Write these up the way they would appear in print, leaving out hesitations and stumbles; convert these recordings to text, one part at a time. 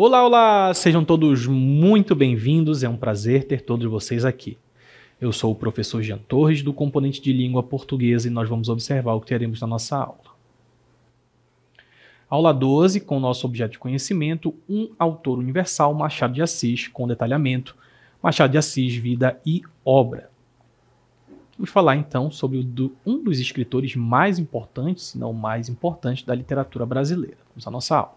Olá, olá! Sejam todos muito bem-vindos, é um prazer ter todos vocês aqui. Eu sou o professor Jean Torres, do componente de língua portuguesa, e nós vamos observar o que teremos na nossa aula. Aula 12, com o nosso objeto de conhecimento, um autor universal, Machado de Assis, com detalhamento, Machado de Assis, vida e obra. Vamos falar então sobre um dos escritores mais importantes, se não o mais importante, da literatura brasileira. Vamos à nossa aula.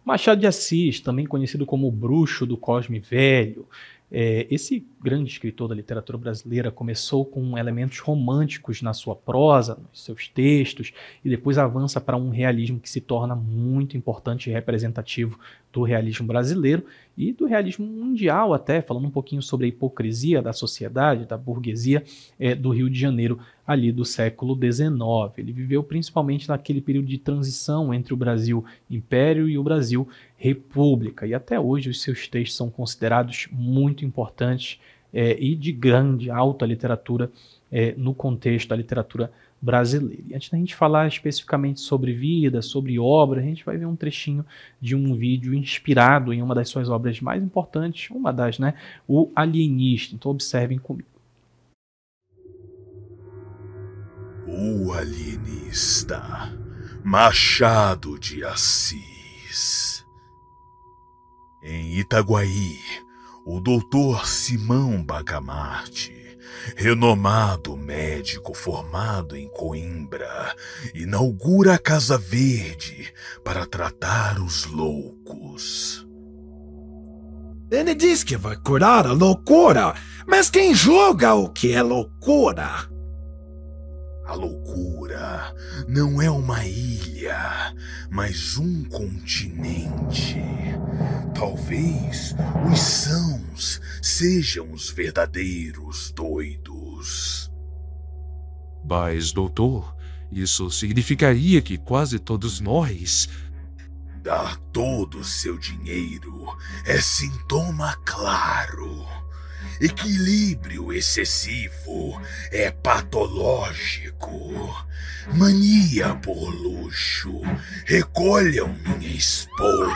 Machado de Assis, também conhecido como o Bruxo do Cosme Velho, esse grande escritor da literatura brasileira começou com elementos românticos na sua prosa, nos seus textos, e depois avança para um realismo que se torna muito importante e representativo do realismo brasileiro e do realismo mundial até, falando um pouquinho sobre a hipocrisia da sociedade, da burguesia do Rio de Janeiro ali do século XIX. Ele viveu principalmente naquele período de transição entre o Brasil Império e o Brasil República, e até hoje os seus textos são considerados muito importantes e de grande, alta literatura no contexto da literatura brasileira. E antes da gente falar especificamente sobre vida, sobre obra, a gente vai ver um trechinho de um vídeo inspirado em uma das suas obras mais importantes, uma das, né? O Alienista. Então observem comigo. O Alienista, Machado de Assis. Em Itaguaí, o Dr. Simão Bacamarte, renomado médico formado em Coimbra, inaugura a Casa Verde para tratar os loucos. Ele diz que vai curar a loucura, mas quem julga o que é loucura? A loucura não é uma ilha, mas um continente. Talvez os sãos sejam os verdadeiros doidos. Mas, doutor, isso significaria que quase todos nós... Dar todo o seu dinheiro é sintoma claro. Equilíbrio excessivo é patológico. Mania por luxo. Recolham minha esposa.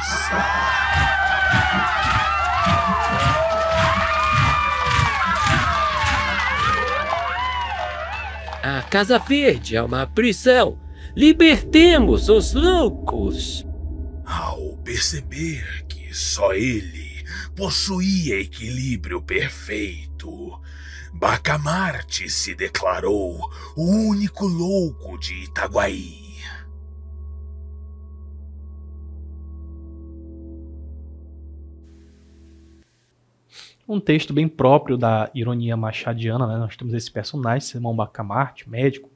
A Casa Verde é uma prisão. Libertemos os loucos. Ao perceber que só ele possuía equilíbrio perfeito, Bacamarte se declarou o único louco de Itaguaí. Um texto bem próprio da ironia machadiana, né? Nós temos esse personagem, Simão Bacamarte, médico,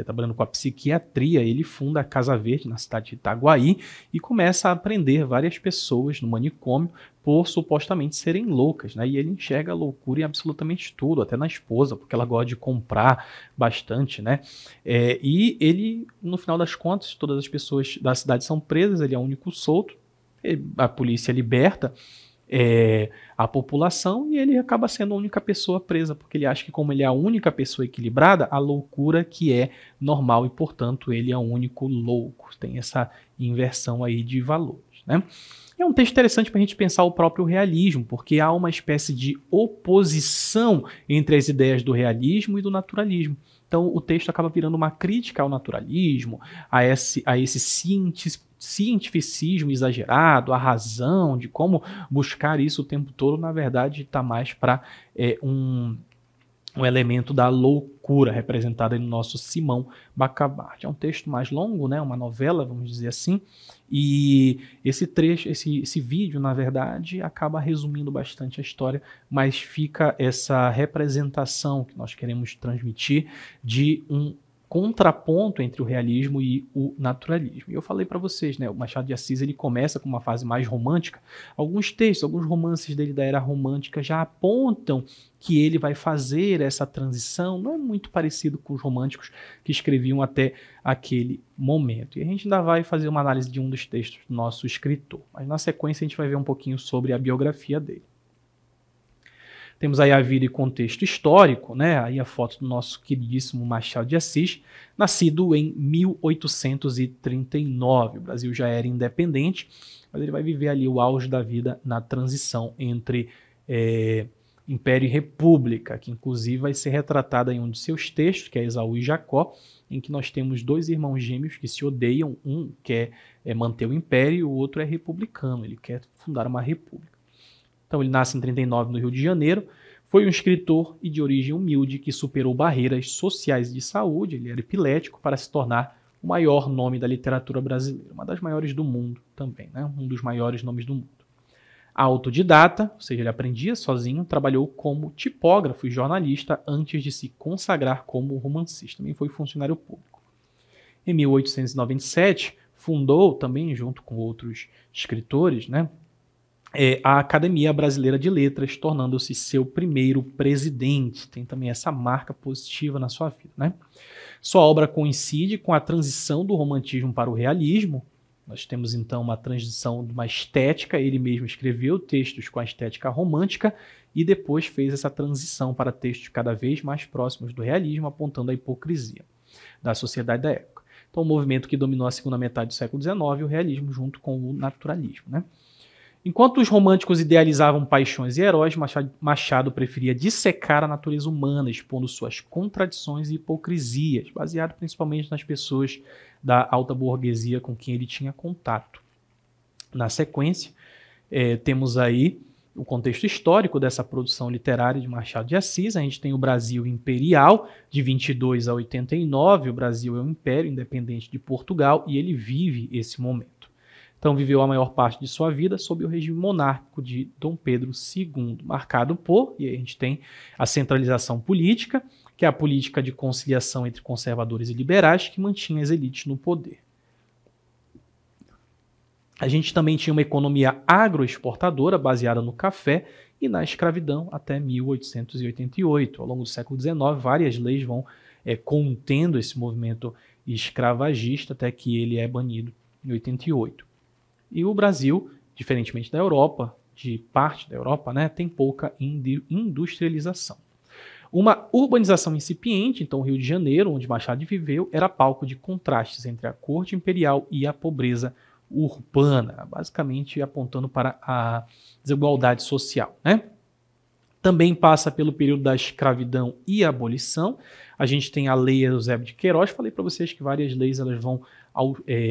trabalhando com a psiquiatria. Ele funda a Casa Verde na cidade de Itaguaí e começa a prender várias pessoas no manicômio por supostamente serem loucas, né? E ele enxerga a loucura em absolutamente tudo, até na esposa, porque ela gosta de comprar bastante, né? E ele, no final das contas, todas as pessoas da cidade são presas, ele é o único solto, a polícia liberta a população e ele acaba sendo a única pessoa presa, porque ele acha que, como ele é a única pessoa equilibrada, a loucura que é normal e, portanto, ele é o único louco. Tem essa inversão aí de valores, né? É um texto interessante para a gente pensar o próprio realismo, porque há uma espécie de oposição entre as ideias do realismo e do naturalismo. Então o texto acaba virando uma crítica ao naturalismo, a esse cientificismo exagerado, a razão de como buscar isso o tempo todo, na verdade está mais para um elemento da loucura representada no nosso Simão Bacamarte. É um texto mais longo, né? Uma novela, vamos dizer assim, e esse trecho, esse vídeo, na verdade, acaba resumindo bastante a história, mas fica essa representação que nós queremos transmitir de um contraponto entre o realismo e o naturalismo. E eu falei para vocês, né, o Machado de Assis ele começa com uma fase mais romântica. Alguns textos, alguns romances dele da era romântica já apontam que ele vai fazer essa transição. Não é muito parecido com os românticos que escreviam até aquele momento. E a gente ainda vai fazer uma análise de um dos textos do nosso escritor. Mas na sequência a gente vai ver um pouquinho sobre a biografia dele. Temos aí a vida e contexto histórico, né? Aí a foto do nosso queridíssimo Machado de Assis, nascido em 1839. O Brasil já era independente, mas ele vai viver ali o auge da vida na transição entre Império e República, que inclusive vai ser retratada em um de seus textos, que é Esaú e Jacó, em que nós temos dois irmãos gêmeos que se odeiam, um quer manter o Império e o outro é republicano, ele quer fundar uma república. Então ele nasce em 39 no Rio de Janeiro, foi um escritor e de origem humilde que superou barreiras sociais e de saúde, ele era epilético, para se tornar o maior nome da literatura brasileira, uma das maiores do mundo também, né? Um dos maiores nomes do mundo. Autodidata, ou seja, ele aprendia sozinho, trabalhou como tipógrafo e jornalista antes de se consagrar como romancista, também foi funcionário público. Em 1897, fundou também, junto com outros escritores, né, a Academia Brasileira de Letras, tornando-se seu primeiro presidente. Tem também essa marca positiva na sua vida, né? Sua obra coincide com a transição do romantismo para o realismo. Nós temos então uma transição de uma estética, ele mesmo escreveu textos com a estética romântica e depois fez essa transição para textos cada vez mais próximos do realismo, apontando a hipocrisia da sociedade da época. Então, o movimento que dominou a segunda metade do século XIX, o realismo junto com o naturalismo, né? Enquanto os românticos idealizavam paixões e heróis, Machado preferia dissecar a natureza humana, expondo suas contradições e hipocrisias, baseado principalmente nas pessoas da alta burguesia com quem ele tinha contato. Na sequência, temos aí o contexto histórico dessa produção literária de Machado de Assis. A gente tem o Brasil Imperial, de 22 a 89, o Brasil é um império independente de Portugal e ele vive esse momento. Então viveu a maior parte de sua vida sob o regime monárquico de Dom Pedro II, marcado por, e aí a gente tem a centralização política, que é a política de conciliação entre conservadores e liberais que mantinha as elites no poder. A gente também tinha uma economia agroexportadora baseada no café e na escravidão até 1888. Ao longo do século XIX, várias leis vão contendo esse movimento escravagista até que ele é banido em 88. E o Brasil, diferentemente da Europa, de parte da Europa, né, tem pouca industrialização. Uma urbanização incipiente, então o Rio de Janeiro, onde Machado viveu, era palco de contrastes entre a corte imperial e a pobreza urbana, basicamente apontando para a desigualdade social, né? Também passa pelo período da escravidão e abolição. A gente tem a Lei Eusébio de Queiroz. Falei para vocês que várias leis elas vão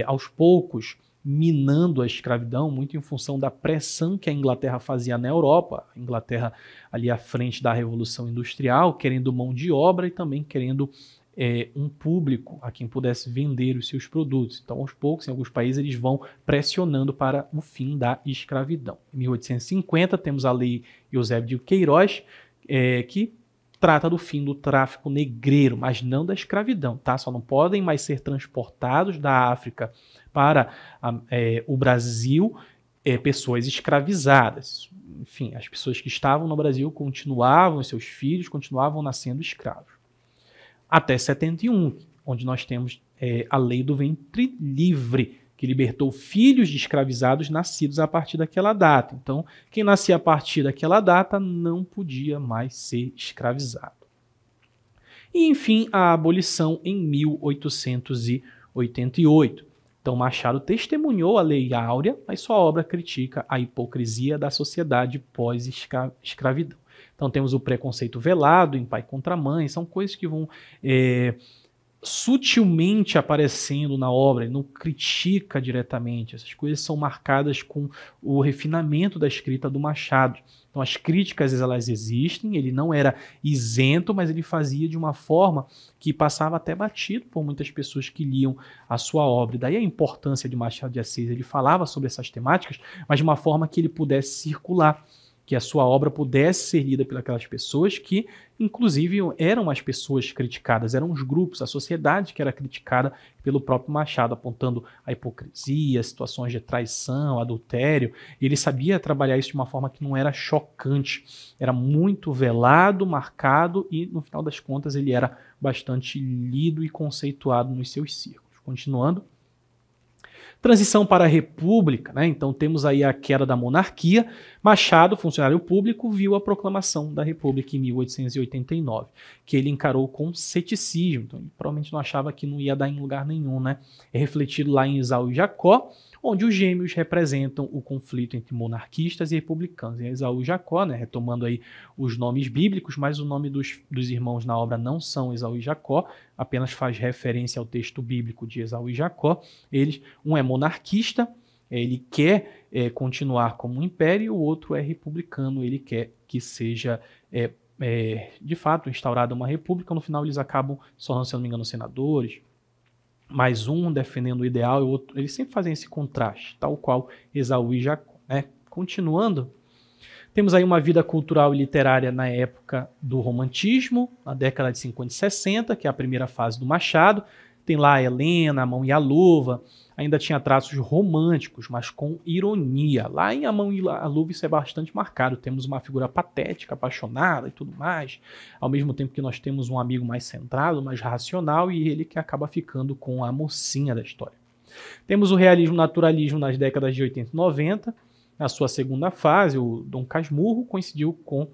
aos poucos minando a escravidão, muito em função da pressão que a Inglaterra fazia na Europa. A Inglaterra ali à frente da Revolução Industrial, querendo mão de obra e também querendo um público a quem pudesse vender os seus produtos. Então, aos poucos, em alguns países, eles vão pressionando para o fim da escravidão. Em 1850, temos a Lei Eusébio de Queiroz, que trata do fim do tráfico negreiro, mas não da escravidão, tá? Só não podem mais ser transportados da África para o Brasil pessoas escravizadas. Enfim, as pessoas que estavam no Brasil continuavam, seus filhos continuavam nascendo escravos. Até 71, onde nós temos a lei do ventre livre, que libertou filhos de escravizados nascidos a partir daquela data. Então, quem nascia a partir daquela data não podia mais ser escravizado. E, enfim, a abolição em 1888. Então, Machado testemunhou a Lei Áurea, mas sua obra critica a hipocrisia da sociedade pós-escravidão. Então, temos o preconceito velado em pai contra mãe, são coisas que vão sutilmente aparecendo na obra, ele não critica diretamente. Essas coisas são marcadas com o refinamento da escrita do Machado. Então as críticas elas existem, ele não era isento, mas ele fazia de uma forma que passava até batido por muitas pessoas que liam a sua obra. E daí a importância de Machado de Assis, ele falava sobre essas temáticas, mas de uma forma que ele pudesse circular, que a sua obra pudesse ser lida pelas pessoas que, inclusive, eram as pessoas criticadas, eram os grupos, a sociedade que era criticada pelo próprio Machado, apontando a hipocrisia, situações de traição, adultério. E ele sabia trabalhar isso de uma forma que não era chocante, era muito velado, marcado e, no final das contas, ele era bastante lido e conceituado nos seus círculos. Continuando. Transição para a República, né? Então temos aí a queda da monarquia. Machado, funcionário público, viu a proclamação da República em 1889, que ele encarou com ceticismo. Então ele provavelmente não achava que não ia dar em lugar nenhum, né? É refletido lá em Esaú e Jacó, onde os gêmeos representam o conflito entre monarquistas e republicanos. E Esaú e Jacó, né, retomando aí os nomes bíblicos, mas o nome dos irmãos na obra não são Esaú e Jacó, apenas faz referência ao texto bíblico de Esaú e Jacó. Um é monarquista, ele quer continuar como um império, e o outro é republicano, ele quer que seja de fato instaurada uma república. No final eles acabam só, se eu não me engano, senadores, mais um defendendo o ideal e o outro, eles sempre fazem esse contraste, tal qual Esaú e Jacó, né? Continuando, temos aí uma vida cultural e literária na época do romantismo, na década de 50 e 60, que é a primeira fase do Machado. Tem lá a Helena, A Mão e a Luva, ainda tinha traços românticos, mas com ironia. Lá em A Mão e a Luva isso é bastante marcado, temos uma figura patética, apaixonada e tudo mais, ao mesmo tempo que nós temos um amigo mais centrado, mais racional, e ele que acaba ficando com a mocinha da história. Temos o realismo-naturalismo nas décadas de 80 e 90, na sua segunda fase, o Dom Casmurro coincidiu com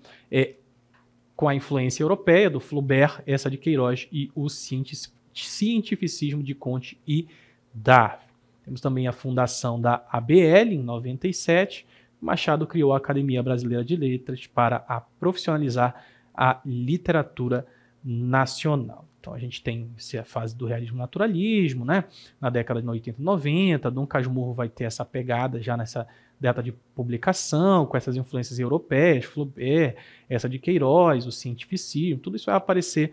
a influência europeia do Flaubert, essa de Queiroz e o cientificismo de Comte e Darwin. Temos também a fundação da ABL em 97. Machado criou a Academia Brasileira de Letras para profissionalizar a literatura nacional. Então a gente tem a fase do realismo-naturalismo, né? Na década de 80 e 90, Dom Casmurro vai ter essa pegada já nessa data de publicação, com essas influências europeias, Flaubert, essa de Queiroz, o cientificismo, tudo isso vai aparecer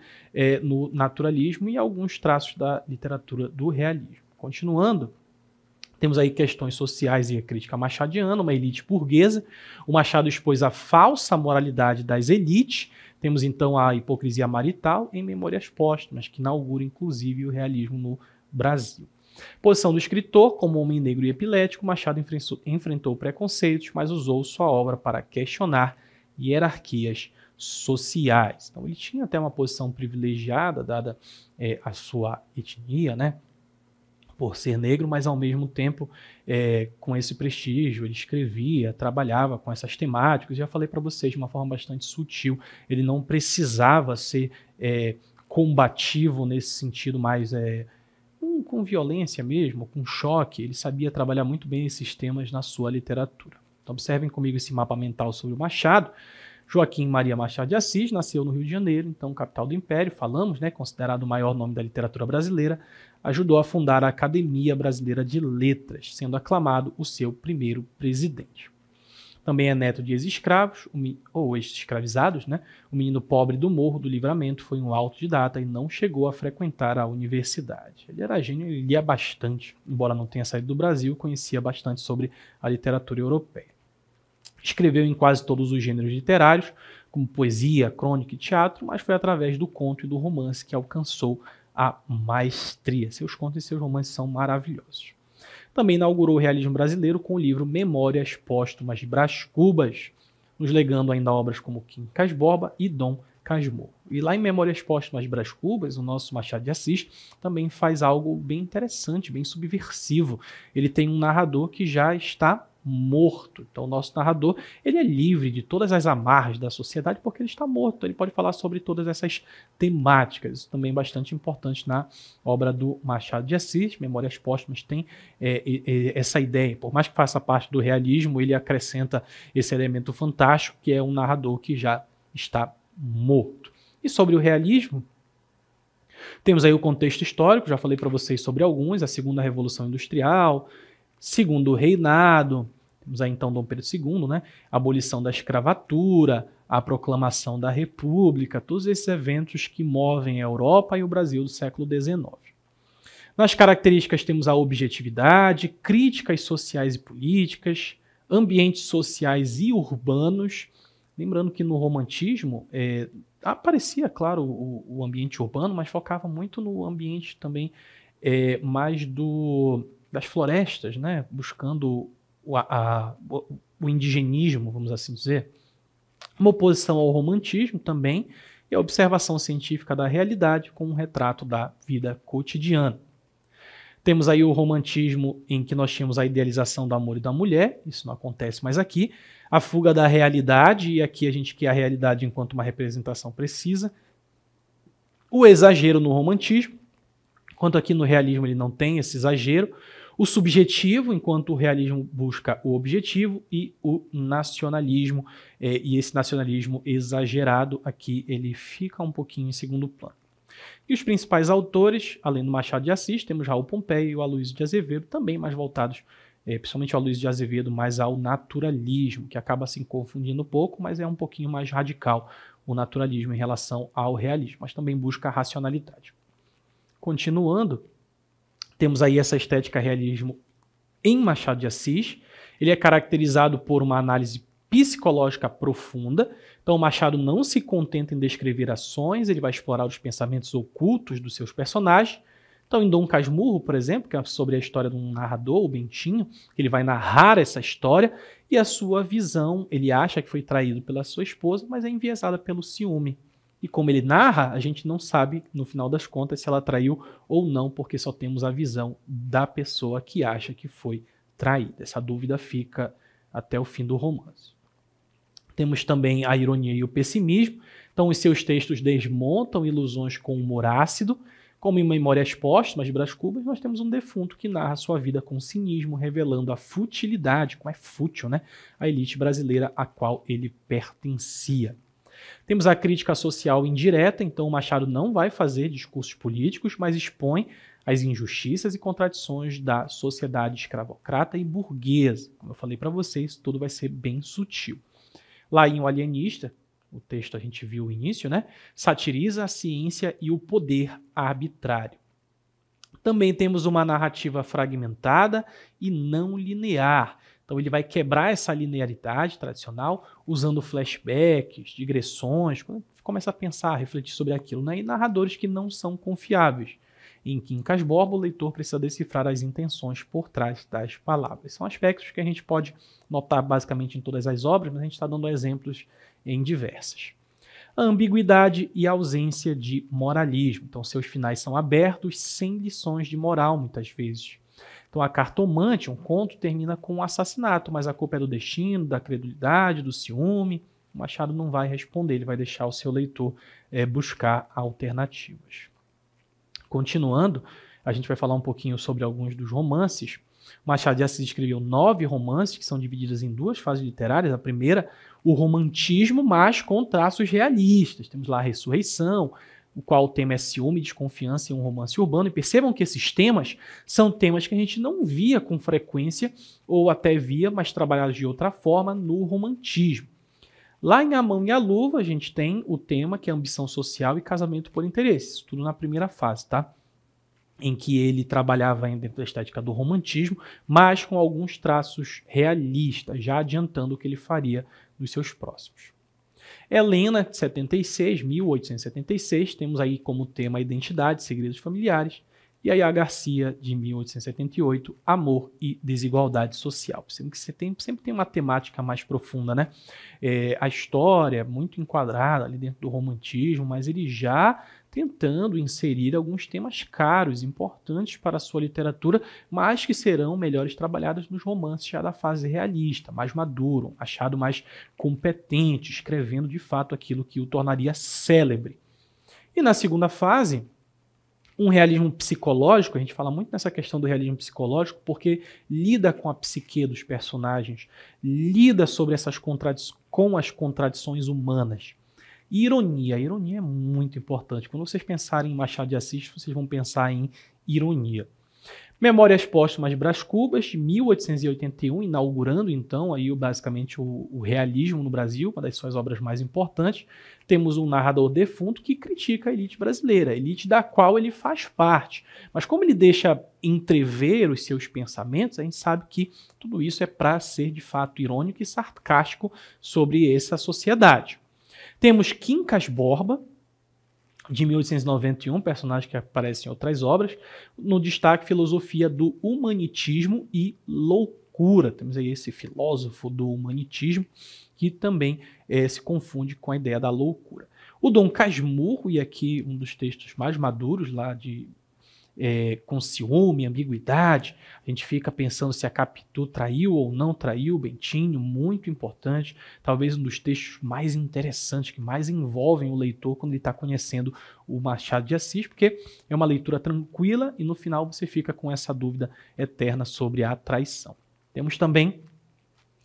no naturalismo e alguns traços da literatura do realismo. Continuando, temos aí questões sociais e a crítica machadiana, uma elite burguesa. O Machado expôs a falsa moralidade das elites. Temos então a hipocrisia marital em Memórias Póstumas, que inaugura inclusive o realismo no Brasil. Posição do escritor, como homem negro e epilético, Machado enfrentou preconceitos, mas usou sua obra para questionar hierarquias sociais. Então ele tinha até uma posição privilegiada, dada a sua etnia, né? Por ser negro, mas ao mesmo tempo com esse prestígio, ele escrevia, trabalhava com essas temáticas. Já falei para vocês de uma forma bastante sutil, ele não precisava ser combativo nesse sentido mais com violência mesmo, com choque. Ele sabia trabalhar muito bem esses temas na sua literatura. Então observem comigo esse mapa mental sobre o Machado. Joaquim Maria Machado de Assis nasceu no Rio de Janeiro, então capital do Império, falamos, né, considerado o maior nome da literatura brasileira. Ajudou a fundar a Academia Brasileira de Letras, sendo aclamado o seu primeiro presidente. Também é neto de ex-escravos, ou ex-escravizados, né? O menino pobre do Morro do Livramento, foi um autodidata e não chegou a frequentar a universidade. Ele era gênio, ele lia bastante, embora não tenha saído do Brasil, conhecia bastante sobre a literatura europeia. Escreveu em quase todos os gêneros literários, como poesia, crônica e teatro, mas foi através do conto e do romance que alcançou a maestria. Seus contos e seus romances são maravilhosos. Também inaugurou o realismo brasileiro com o livro Memórias Póstumas de Brás Cubas, nos legando ainda obras como Quincas Borba e Dom Casmurro. E lá em Memórias Póstumas de Brás Cubas, o nosso Machado de Assis também faz algo bem interessante, bem subversivo. Ele tem um narrador que já está morto. Então o nosso narrador, ele é livre de todas as amarras da sociedade porque ele está morto. Ele pode falar sobre todas essas temáticas. Isso também é bastante importante na obra do Machado de Assis. Memórias Póstumas tem essa ideia. Por mais que faça parte do realismo, ele acrescenta esse elemento fantástico que é um narrador que já está morto. E sobre o realismo, temos aí o contexto histórico, já falei para vocês sobre alguns, a Segunda Revolução Industrial, Segundo Reinado, temos aí então Dom Pedro II, né? A abolição da escravatura, a proclamação da República, todos esses eventos que movem a Europa e o Brasil do século XIX. Nas características temos a objetividade, críticas sociais e políticas, ambientes sociais e urbanos. Lembrando que no romantismo aparecia, claro, o ambiente urbano, mas focava muito no ambiente também mais das florestas, né? Buscando o indigenismo, vamos assim dizer. Uma oposição ao romantismo também e a observação científica da realidade com um retrato da vida cotidiana. Temos aí o romantismo, em que nós tínhamos a idealização do amor e da mulher, isso não acontece mais aqui. A fuga da realidade, e aqui a gente quer a realidade enquanto uma representação precisa. O exagero no romantismo, enquanto aqui no realismo ele não tem esse exagero. O subjetivo, enquanto o realismo busca o objetivo, e o nacionalismo, e esse nacionalismo exagerado aqui, ele fica um pouquinho em segundo plano. E os principais autores, além do Machado de Assis, temos Raul Pompeia e o Aloysio de Azevedo, também mais voltados, principalmente o Aloysio de Azevedo, mais ao naturalismo, que acaba se confundindo um pouco, mas é um pouquinho mais radical o naturalismo em relação ao realismo, mas também busca a racionalidade. Continuando, temos aí essa estética realismo em Machado de Assis. Ele é caracterizado por uma análise psicológica profunda. Então, Machado não se contenta em descrever ações, ele vai explorar os pensamentos ocultos dos seus personagens. Então, em Dom Casmurro, por exemplo, que é sobre a história de um narrador, o Bentinho, ele vai narrar essa história e a sua visão, ele acha que foi traído pela sua esposa, mas é enviesada pelo ciúme. E como ele narra, a gente não sabe, no final das contas, se ela traiu ou não, porque só temos a visão da pessoa que acha que foi traída. Essa dúvida fica até o fim do romance. Temos também a ironia e o pessimismo. Então, os seus textos desmontam ilusões com humor ácido. Como em Memórias Póstumas de Brás Cubas, nós temos um defunto que narra sua vida com cinismo, revelando a futilidade, como é fútil, né? A elite brasileira a qual ele pertencia. Temos a crítica social indireta, então o Machado não vai fazer discursos políticos, mas expõe as injustiças e contradições da sociedade escravocrata e burguesa. Como eu falei para vocês, tudo vai ser bem sutil. Lá em O Alienista, o texto a gente viu o início, né? Satiriza a ciência e o poder arbitrário. Também temos uma narrativa fragmentada e não linear. Então ele vai quebrar essa linearidade tradicional usando flashbacks, digressões, quando começa a pensar, a refletir sobre aquilo, né? E narradores que não são confiáveis. Em Quincas Borba, o leitor precisa decifrar as intenções por trás das palavras. São aspectos que a gente pode notar basicamente em todas as obras, mas a gente está dando exemplos em diversas. A ambiguidade e a ausência de moralismo. Então seus finais são abertos, sem lições de moral, muitas vezes. Então, a Cartomante, um conto, termina com um assassinato, mas a culpa é do destino, da credulidade, do ciúme. O Machado não vai responder, ele vai deixar o seu leitor buscar alternativas. Continuando, a gente vai falar um pouquinho sobre alguns dos romances. O Machado de Assis escreveu 9 romances, que são divididos em 2 fases literárias. A primeira, o romantismo, mas com traços realistas. Temos lá a Ressurreição, o qual o tema é ciúme e desconfiança em um romance urbano. E percebam que esses temas são temas que a gente não via com frequência, ou até via, mas trabalhados de outra forma no romantismo. Lá em A Mão e a Luva, a gente tem o tema que é ambição social e casamento por interesse. Isso tudo na primeira fase, tá? Em que ele trabalhava ainda dentro da estética do romantismo, mas com alguns traços realistas, já adiantando o que ele faria nos seus próximos. Helena, de 76, 1876, temos aí como tema a identidade, segredos familiares. E aí a Garcia, de 1878, amor e desigualdade social. Sempre que sempre tem uma temática mais profunda, né? A história é muito enquadrada ali dentro do romantismo, mas ele já tentando inserir alguns temas caros, importantes para a sua literatura, mas que serão melhores trabalhados nos romances já da fase realista, mais maduro, achado mais competente, escrevendo de fato aquilo que o tornaria célebre. E na segunda fase, um realismo psicológico, a gente fala muito nessa questão do realismo psicológico, porque lida com a psique dos personagens, lida sobre essas com as contradições humanas. E ironia. A ironia é muito importante. Quando vocês pensarem em Machado de Assis, vocês vão pensar em ironia. Memórias Póstumas de Brás Cubas, de 1881, inaugurando então aí basicamente o realismo no Brasil, uma das suas obras mais importantes. Temos um narrador defunto que critica a elite brasileira, a elite da qual ele faz parte. Mas como ele deixa entrever os seus pensamentos, a gente sabe que tudo isso é para ser de fato irônico e sarcástico sobre essa sociedade. Temos Quincas Borba, de 1891, personagem que aparece em outras obras, no destaque filosofia do humanitismo e loucura. Temos aí esse filósofo do humanitismo que também se confunde com a ideia da loucura. O Dom Casmurro, e aqui um dos textos mais maduros lá com ciúme, ambiguidade. A gente fica pensando se a Capitu traiu ou não traiu o Bentinho, muito importante. Talvez um dos textos mais interessantes, que mais envolvem o leitor quando ele está conhecendo o Machado de Assis, porque é uma leitura tranquila e no final você fica com essa dúvida eterna sobre a traição. Temos também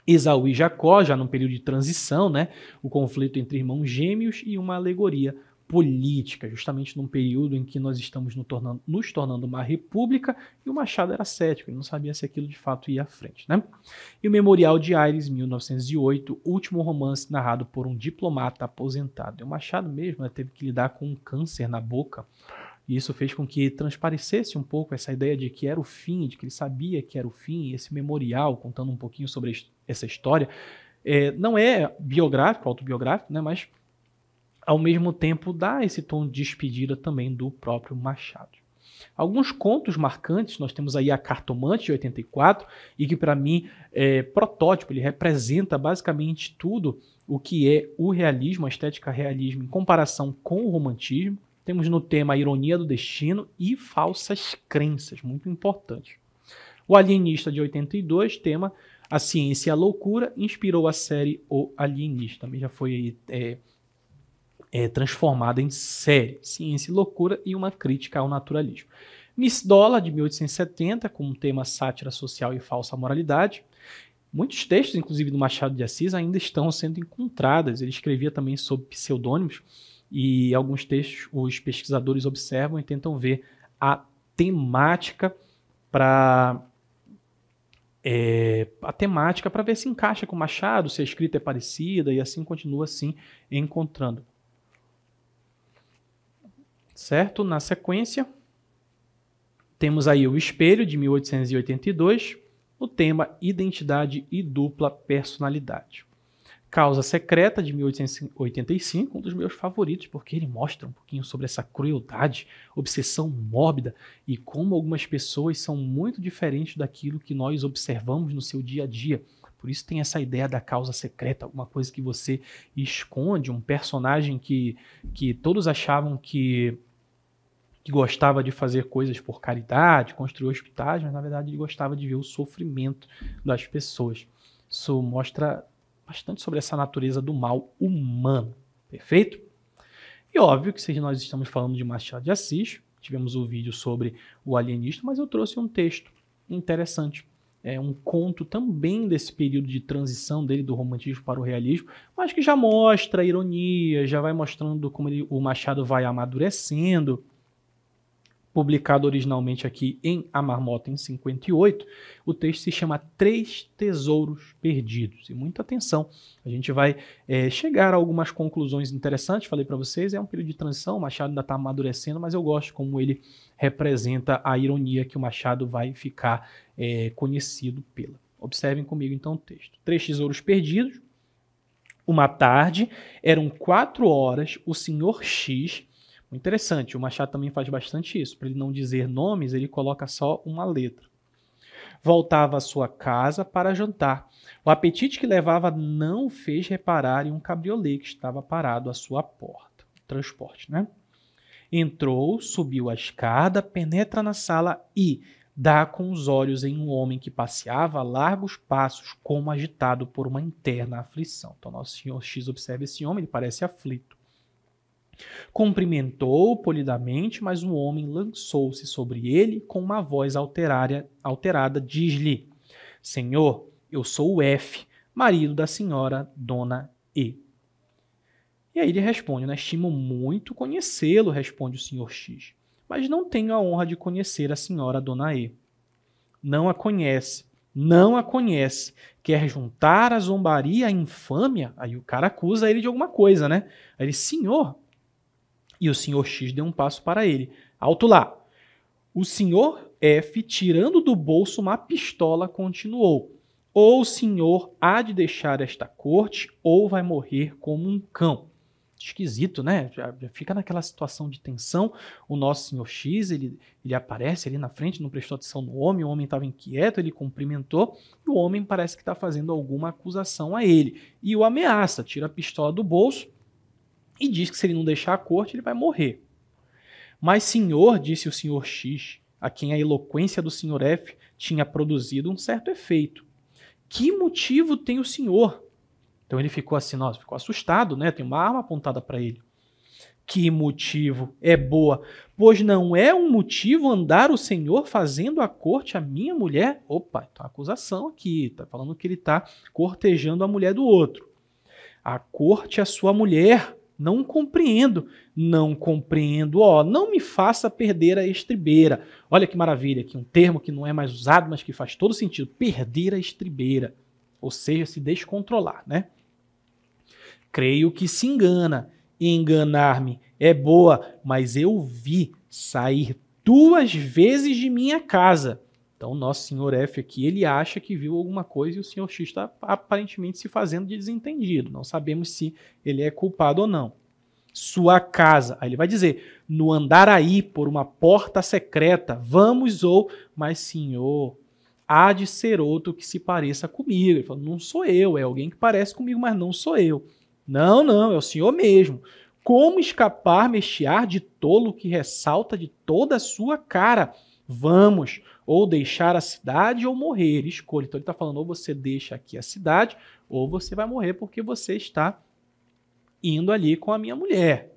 Esaú e Jacó, já num período de transição, né? O conflito entre irmãos gêmeos e uma alegoria política, justamente num período em que nós estamos nos tornando uma república e o Machado era cético, ele não sabia se aquilo de fato ia à frente, né? E o Memorial de Aires, 1908, último romance narrado por um diplomata aposentado. E o Machado mesmo, né, teve que lidar com um câncer na boca, e isso fez com que transparecesse um pouco essa ideia de que era o fim, de que ele sabia que era o fim, e esse memorial, contando um pouquinho sobre essa história, não é biográfico, autobiográfico, né, mas ao mesmo tempo dá esse tom de despedida também do próprio Machado. Alguns contos marcantes, nós temos aí a Cartomante, de 84, e que para mim é protótipo, ele representa basicamente tudo o que é o realismo, a estética realismo em comparação com o romantismo. Temos no tema a ironia do destino e falsas crenças, muito importante. O Alienista, de 82, tema a ciência e a loucura, inspirou a série O Alienista. Também já foi transformada em série, Ciência e Loucura e uma crítica ao naturalismo. Miss Dollar, de 1870, com um tema sátira social e falsa moralidade. Muitos textos, inclusive do Machado de Assis, ainda estão sendo encontrados. Ele escrevia também sob pseudônimos e alguns textos os pesquisadores observam e tentam ver a temática para ver se encaixa com Machado, se a escrita é parecida e assim continua assim encontrando. Certo? Na sequência, temos aí O Espelho, de 1882, o tema Identidade e Dupla Personalidade. Causa Secreta, de 1885, um dos meus favoritos, porque ele mostra um pouquinho sobre essa crueldade, obsessão mórbida e como algumas pessoas são muito diferentes daquilo que nós observamos no seu dia a dia. Por isso tem essa ideia da causa secreta, alguma coisa que você esconde, um personagem que todos achavam que gostava de fazer coisas por caridade, construir hospitais, mas na verdade ele gostava de ver o sofrimento das pessoas. Isso mostra bastante sobre essa natureza do mal humano, perfeito? E óbvio que se nós estamos falando de Machado de Assis, tivemos o vídeo sobre o alienista, mas eu trouxe um texto interessante, um conto também desse período de transição dele do romantismo para o realismo, mas que já mostra a ironia, já vai mostrando como o Machado vai amadurecendo. Publicado originalmente aqui em A Marmota em 58, o texto se chama Três Tesouros Perdidos. E muita atenção, a gente vai chegar a algumas conclusões interessantes. Falei para vocês, é um período de transição, o Machado ainda está amadurecendo, mas eu gosto como ele representa a ironia que o Machado vai ficar conhecido pela. Observem comigo então o texto. Três Tesouros Perdidos. Uma tarde, eram 4 horas, o senhor X... Interessante, o Machado também faz bastante isso. Para ele não dizer nomes, ele coloca só uma letra. Voltava à sua casa para jantar. O apetite que levava não fez reparar em um cabriolê que estava parado à sua porta. Transporte, né? Entrou, subiu a escada, penetra na sala e dá com os olhos em um homem que passeava a largos passos, como agitado por uma interna aflição. Então, nosso senhor X observa esse homem, ele parece aflito. Cumprimentou polidamente, mas o homem lançou-se sobre ele com uma voz alterada, diz-lhe: Senhor, eu sou o F, marido da senhora Dona E. E aí ele responde, né? Estimo muito conhecê-lo, responde o senhor X, mas não tenho a honra de conhecer a senhora Dona E. Não a conhece, quer juntar a zombaria à infâmia? Aí o cara acusa ele de alguma coisa, né? Aí ele, senhor... E o senhor X deu um passo para ele. Alto lá. O senhor F, tirando do bolso uma pistola, continuou. Ou o senhor há de deixar esta corte, ou vai morrer como um cão. Esquisito, né? Já fica naquela situação de tensão. O nosso senhor X, ele aparece ali na frente, não prestou atenção no homem, o homem estava inquieto, ele cumprimentou, e o homem parece que está fazendo alguma acusação a ele. E o ameaça, tira a pistola do bolso, e diz que se ele não deixar a corte, ele vai morrer. Mas senhor, disse o senhor X, a quem a eloquência do Sr. F tinha produzido um certo efeito. Que motivo tem o senhor? Então ele ficou assim, nossa, ficou assustado, né? Tem uma arma apontada para ele. Que motivo é boa, pois não é um motivo andar o senhor fazendo a corte à minha mulher? Opa, então acusação aqui, tá falando que ele tá cortejando a mulher do outro. A corte à sua mulher, não compreendo, ó, não me faça perder a estribeira. Olha que maravilha aqui, um termo que não é mais usado, mas que faz todo sentido, perder a estribeira, ou seja, se descontrolar, né? Creio que se engana. Enganar-me é boa, mas eu vi sair 2 vezes de minha casa. Então, nosso Sr. F aqui, ele acha que viu alguma coisa e o Sr. X está aparentemente se fazendo de desentendido. Não sabemos se ele é culpado ou não. Sua casa, aí ele vai dizer, no Andaraí, por uma porta secreta, vamos ou, mas senhor, há de ser outro que se pareça comigo. Ele falou, não sou eu, é alguém que parece comigo, mas não sou eu. Não, é o senhor mesmo. Como escapar-me este ar de tolo que ressalta de toda a sua cara? Vamos, ou deixar a cidade ou morrer. Escolha. Então ele está falando, ou você deixa aqui a cidade, ou você vai morrer porque você está indo ali com a minha mulher.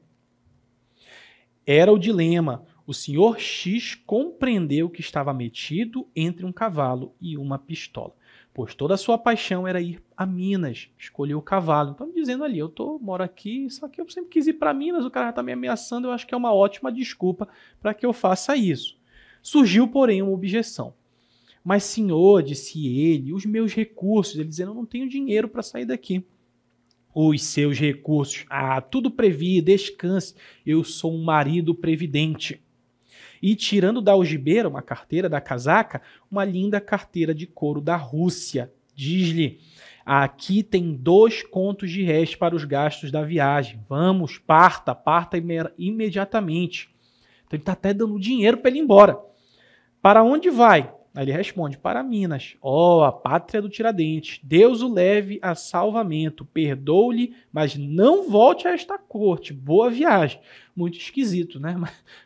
Era o dilema. O senhor X compreendeu que estava metido entre um cavalo e uma pistola, pois toda a sua paixão era ir a Minas, escolheu o cavalo. Então, dizendo ali, moro aqui, só que eu sempre quis ir para Minas, o cara já está me ameaçando, eu acho que é uma ótima desculpa para que eu faça isso. Surgiu, porém, uma objeção. Mas, senhor, disse ele, os meus recursos, ele dizendo, eu não tenho dinheiro para sair daqui. Os seus recursos, tudo previ, descanse, eu sou um marido previdente. E tirando da algibeira, uma carteira da casaca, uma linda carteira de couro da Rússia. Diz-lhe, aqui tem 2 contos de réis para os gastos da viagem. Vamos, parta imediatamente. Então ele está até dando dinheiro para ele ir embora. Para onde vai? Aí ele responde, para Minas. A pátria do Tiradentes. Deus o leve a salvamento. Perdoe-lhe, mas não volte a esta corte. Boa viagem. Muito esquisito, né?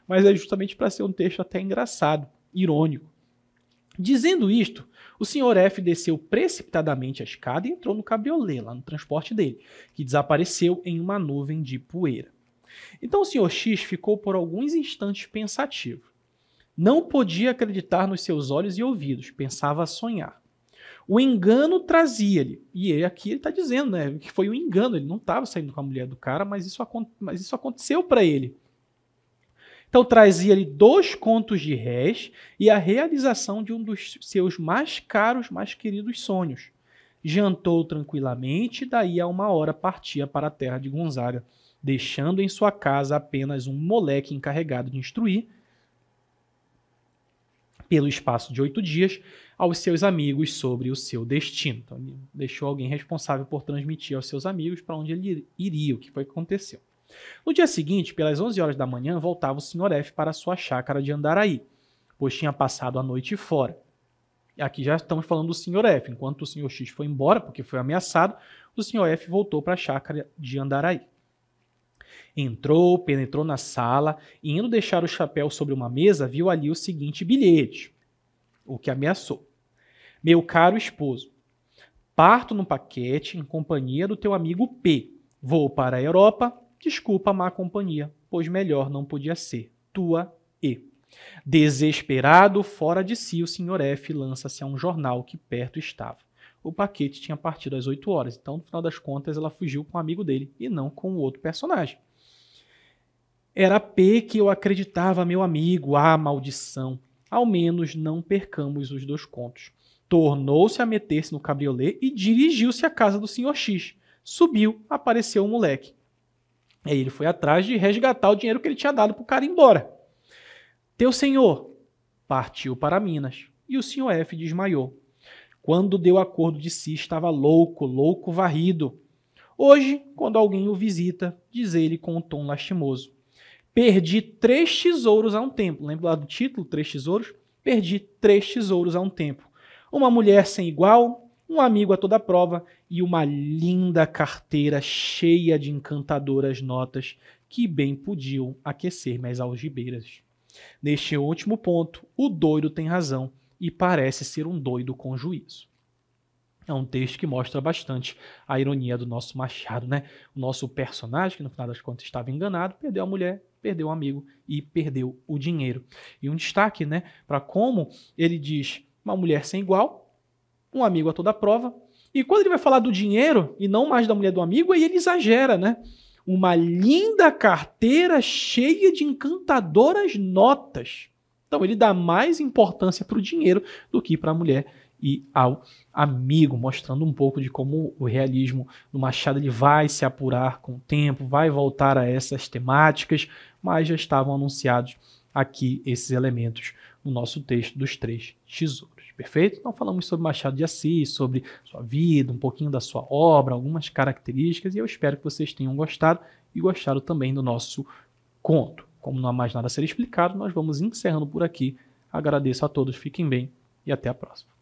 Mas é justamente para ser um texto até engraçado, irônico. Dizendo isto, o Sr. F desceu precipitadamente a escada e entrou no cabriolé, lá no transporte dele, que desapareceu em uma nuvem de poeira. Então o Sr. X ficou por alguns instantes pensativo. Não podia acreditar nos seus olhos e ouvidos, pensava sonhar. O engano trazia-lhe, e aqui ele está dizendo, né, que foi um engano, ele não estava saindo com a mulher do cara, mas isso aconteceu para ele. Então trazia-lhe 2 contos de réis e a realização de um dos seus mais caros, mais queridos sonhos. Jantou tranquilamente e daí a 1 hora partia para a terra de Gonzaga, deixando em sua casa apenas um moleque encarregado de instruir, pelo espaço de 8 dias, aos seus amigos sobre o seu destino. Então, ele deixou alguém responsável por transmitir aos seus amigos para onde ele iria, o que foi que aconteceu. No dia seguinte, pelas 11 horas da manhã, voltava o Sr. F para sua chácara de Andaraí, pois tinha passado a noite fora. E aqui já estamos falando do Sr. F. Enquanto o Sr. X foi embora, porque foi ameaçado, o Sr. F voltou para a chácara de Andaraí. Penetrou na sala e, indo deixar o chapéu sobre uma mesa, viu ali o seguinte bilhete, o que ameaçou. Meu caro esposo, parto no paquete em companhia do teu amigo P. Vou para a Europa, desculpa a má companhia, pois melhor não podia ser. Tua E. Desesperado, fora de si, o Sr. F lança-se a um jornal que perto estava. O paquete tinha partido às 8 horas, então, no final das contas, ela fugiu com o amigo dele e não com o outro personagem. Era P que eu acreditava, meu amigo. Maldição. Ao menos não percamos os 2 contos. Tornou-se a meter-se no cabriolé e dirigiu-se à casa do Sr. X. Subiu, apareceu o moleque. Aí ele foi atrás de resgatar o dinheiro que ele tinha dado para o cara ir embora. Teu senhor partiu para Minas e o Sr. F desmaiou. Quando deu acordo de si, estava louco varrido. Hoje, quando alguém o visita, diz ele com um tom lastimoso. Perdi 3 tesouros há um tempo. Lembra lá do título, 3 tesouros? Perdi 3 tesouros há um tempo. Uma mulher sem igual, um amigo a toda prova e uma linda carteira cheia de encantadoras notas que bem podiam aquecer minhas algibeiras. Neste último ponto, o doido tem razão e parece ser um doido com juízo. É um texto que mostra bastante a ironia do nosso Machado, né? O nosso personagem, que no final das contas estava enganado, perdeu a mulher, perdeu o amigo e perdeu o dinheiro. E um destaque, né, para como ele diz uma mulher sem igual, um amigo a toda prova, e quando ele vai falar do dinheiro e não mais da mulher do amigo, aí ele exagera, né? Uma linda carteira cheia de encantadoras notas. Então ele dá mais importância para o dinheiro do que para a mulher e ao amigo, mostrando um pouco de como o realismo do Machado ele vai se apurar com o tempo, vai voltar a essas temáticas, mas já estavam anunciados aqui esses elementos no nosso texto dos Três Tesouros. Perfeito? Então falamos sobre Machado de Assis, sobre sua vida, um pouquinho da sua obra, algumas características, e eu espero que vocês tenham gostado e gostaram também do nosso conto. Como não há mais nada a ser explicado, nós vamos encerrando por aqui. Agradeço a todos, fiquem bem e até a próxima.